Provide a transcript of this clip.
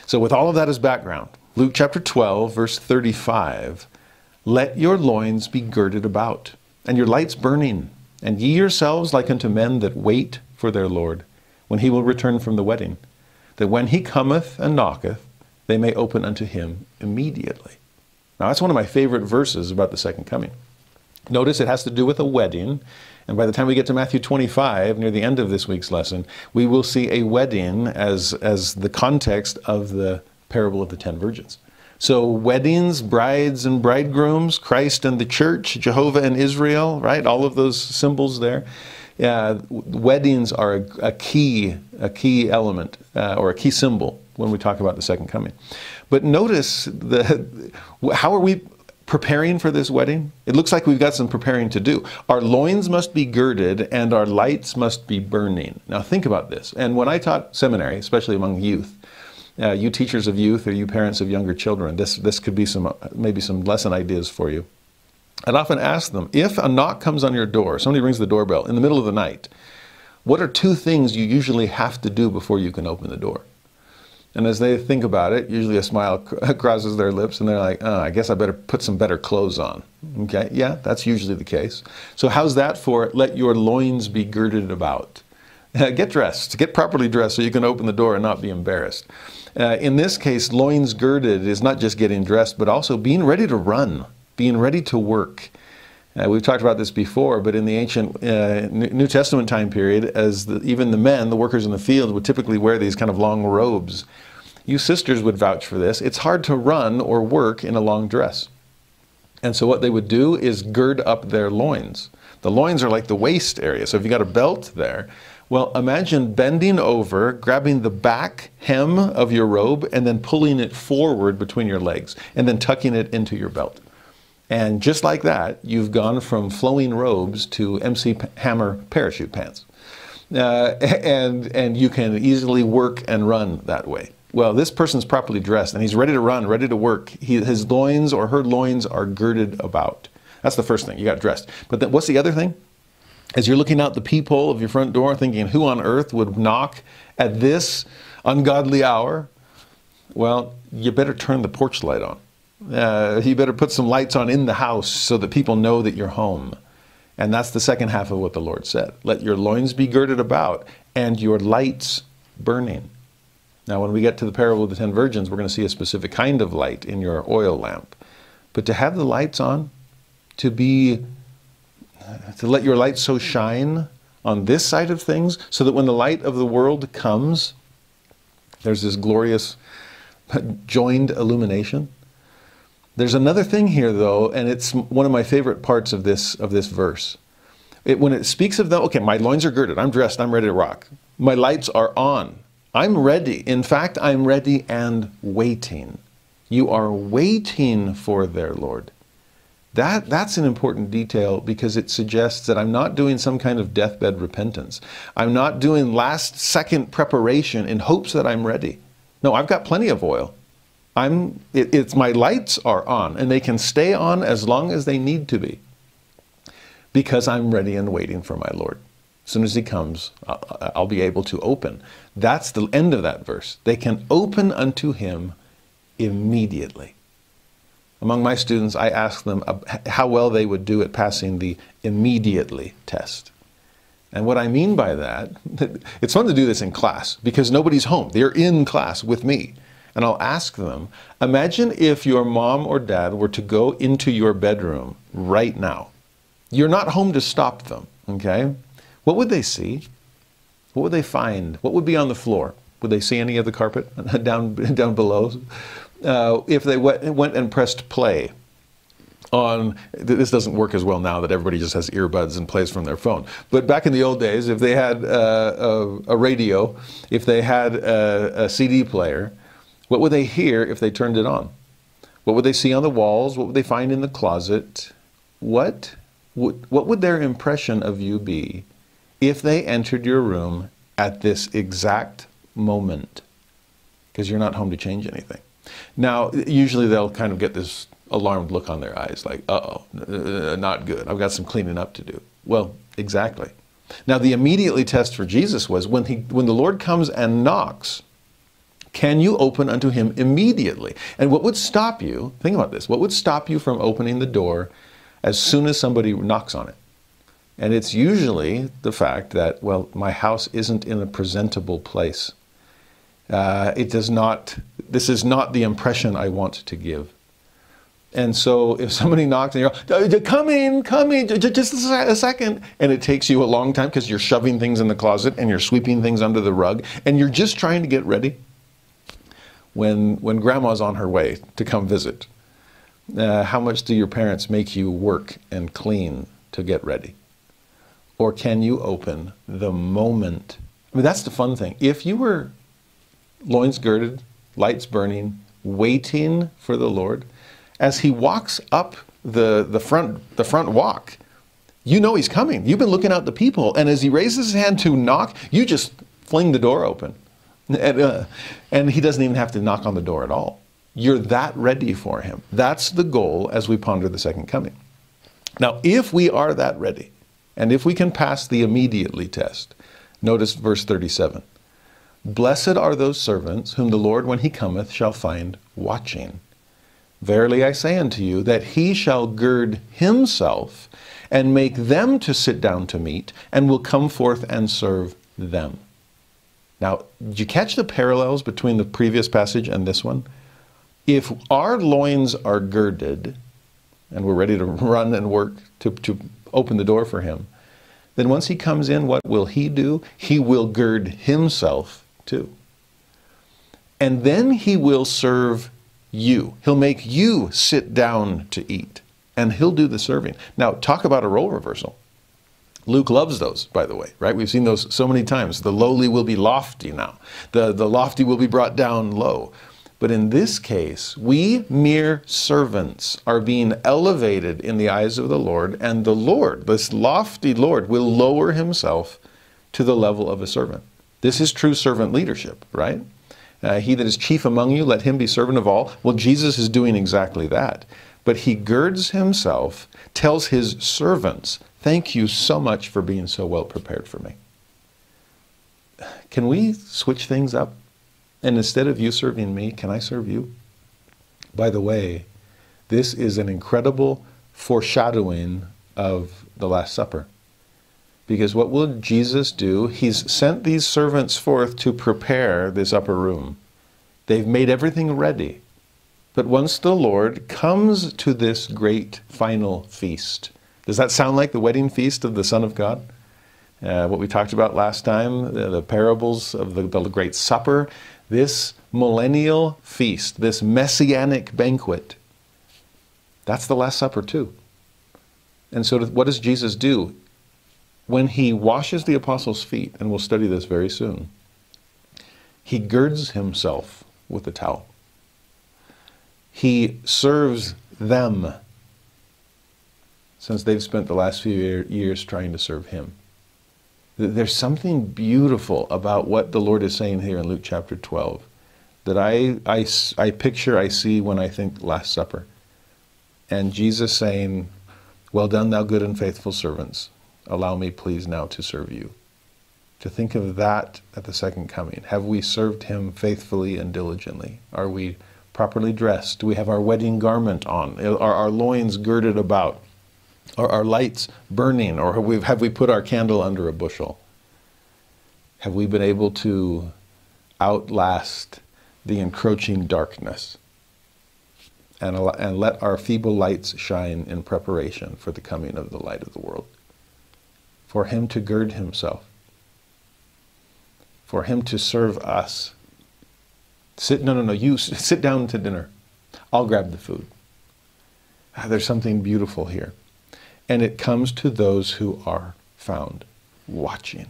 So with all of that as background, Luke chapter 12, verse 35, let your loins be girded about, and your lights burning, and ye yourselves like unto men that wait for their Lord, when he will return from the wedding, that when he cometh and knocketh, they may open unto him immediately. Now that's one of my favorite verses about the second coming. Notice it has to do with a wedding, and by the time we get to Matthew 25, near the end of this week's lesson, we will see a wedding as the context of the parable of the 10 virgins. So weddings, brides and bridegrooms, Christ and the church, Jehovah and Israel, right? All of those symbols there. Weddings are a key element or a key symbol when we talk about the second coming. But notice how are we preparing for this wedding? It looks like we've got some preparing to do. Our loins must be girded and our lights must be burning. Now think about this. And when I taught seminary, especially among youth, you teachers of youth or you parents of younger children, this could be maybe some lesson ideas for you. I'd often ask them, if a knock comes on your door, somebody rings the doorbell in the middle of the night, what are 2 things you usually have to do before you can open the door? And as they think about it, usually a smile crosses their lips and they're like, oh, I guess I better put some better clothes on. Okay, yeah, that's usually the case. So how's that for let your loins be girded about? Get dressed, get properly dressed so you can open the door and not be embarrassed. In this case, loins girded is not just getting dressed, but also being ready to run, being ready to work. We've talked about this before, but in the ancient New Testament time period, even the men, the workers in the field, would typically wear these kind of long robes. You sisters would vouch for this. It's hard to run or work in a long dress. And so what they would do is gird up their loins. The loins are like the waist area. So if you got a belt there, well, imagine bending over, grabbing the back hem of your robe, and then pulling it forward between your legs, and then tucking it into your belt. And just like that, you've gone from flowing robes to MC Hammer parachute pants. And you can easily work and run that way. Well, this person's properly dressed, and he's ready to run, ready to work. His loins or her loins are girded about. That's the first thing. You got dressed. But then what's the other thing? As you're looking out the peephole of your front door thinking, who on earth would knock at this ungodly hour? Well, you better turn the porch light on. You better put some lights on in the house so that people know that you're home. And that's the second half of what the Lord said. Let your loins be girded about and your lights burning. Now, when we get to the parable of the 10 virgins, we're going to see a specific kind of light in your oil lamp. But to have the lights on, to let your light so shine on this side of things, so that when the light of the world comes, there's this glorious joined illumination. There's another thing here, though, and it's one of my favorite parts of this verse. When it speaks of them, okay, my loins are girded, I'm dressed, I'm ready to rock. My lights are on. I'm ready. In fact, I'm ready and waiting. You are waiting for their Lord. That's an important detail because it suggests that I'm not doing some kind of deathbed repentance. I'm not doing last-second preparation in hopes that I'm ready. No, I've got plenty of oil. My lights are on, and they can stay on as long as they need to be because I'm ready and waiting for my Lord. As soon as he comes, I'll be able to open. That's the end of that verse. They can open unto him immediately. Among my students, I ask them how well they would do at passing the immediately test. And what I mean by that, it's fun to do this in class because nobody's home. They're in class with me. And I'll ask them, imagine if your mom or dad were to go into your bedroom right now. You're not home to stop them, okay? What would they see? What would they find? What would be on the floor? Would they see any of the carpet down below? If they went and pressed play on, this doesn't work as well now that everybody just has earbuds and plays from their phone. But back in the old days, if they had a radio, if they had a CD player, what would they hear if they turned it on? What would they see on the walls? What would they find in the closet? What would their impression of you be if they entered your room at this exact moment? Because you're not home to change anything. Now, usually they'll kind of get this alarmed look on their eyes, like, uh-oh, not good. I've got some cleaning up to do. Well, exactly. Now, the immediately test for Jesus was when the Lord comes and knocks, Can you open unto him immediately? And what would stop you, think about this, what would stop you from opening the door as soon as somebody knocks on it? And it's usually the fact that, well, my house isn't in a presentable place. This is not the impression I want to give. And so if somebody knocks and you're, come in, just a second, and it takes you a long time because you're shoving things in the closet and you're sweeping things under the rug and you're just trying to get ready. When grandma's on her way to come visit, how much do your parents make you work and clean to get ready? Or can you open the moment? I mean, that's the fun thing. If you were loins girded, lights burning, waiting for the Lord, as he walks up the front walk, you know he's coming. You've been looking out the people, and as he raises his hand to knock, you just fling the door open. And he doesn't even have to knock on the door at all. You're that ready for him. That's the goal as we ponder the second coming. Now, if we are that ready, and if we can pass the immediately test, notice verse 37. Blessed are those servants whom the Lord, when he cometh, shall find watching. Verily I say unto you, that he shall gird himself, and make them to sit down to meat, and will come forth and serve them. Now, did you catch the parallels between the previous passage and this one? If our loins are girded, and we're ready to run and work to open the door for him, then once he comes in, what will he do? He will gird himself too. And then he will serve you. He'll make you sit down to eat, and he'll do the serving. Now, talk about a role reversal. Luke loves those, by the way, right? We've seen those so many times. The lowly will be lofty now. The lofty will be brought down low. But in this case, we mere servants are being elevated in the eyes of the Lord, and the Lord, this lofty Lord, will lower himself to the level of a servant. This is true servant leadership, right? He that is chief among you, let him be servant of all. Well, Jesus is doing exactly that. But he girds himself, tells his servants, thank you so much for being so well prepared for me. Can we switch things up? And instead of you serving me, can I serve you? By the way, this is an incredible foreshadowing of the Last Supper. Because what will Jesus do? He's sent these servants forth to prepare this upper room. They've made everything ready. But once the Lord comes to this great final feast, does that sound like the wedding feast of the Son of God? What we talked about last time, the parables of the Great Supper, this millennial feast, this messianic banquet, that's the Last Supper too. And so what does Jesus do? When he washes the apostles' feet, and we'll study this very soon, he girds himself with a towel. He serves them, since they've spent the last few years trying to serve him. There's something beautiful about what the Lord is saying here in Luke chapter 12 that I picture, I see when I think Last Supper. And Jesus saying, well done, thou good and faithful servants. Allow me, please, now to serve you. To think of that at the second coming. Have we served him faithfully and diligently? Are we properly dressed? Do we have our wedding garment on? Are our loins girded about? Are our lights burning? Or have we put our candle under a bushel? Have we been able to outlast the encroaching darkness and let our feeble lights shine in preparation for the coming of the light of the world? For him to gird himself, for him to serve us. You sit down to dinner. I'll grab the food. There's something beautiful here. And it comes to those who are found watching.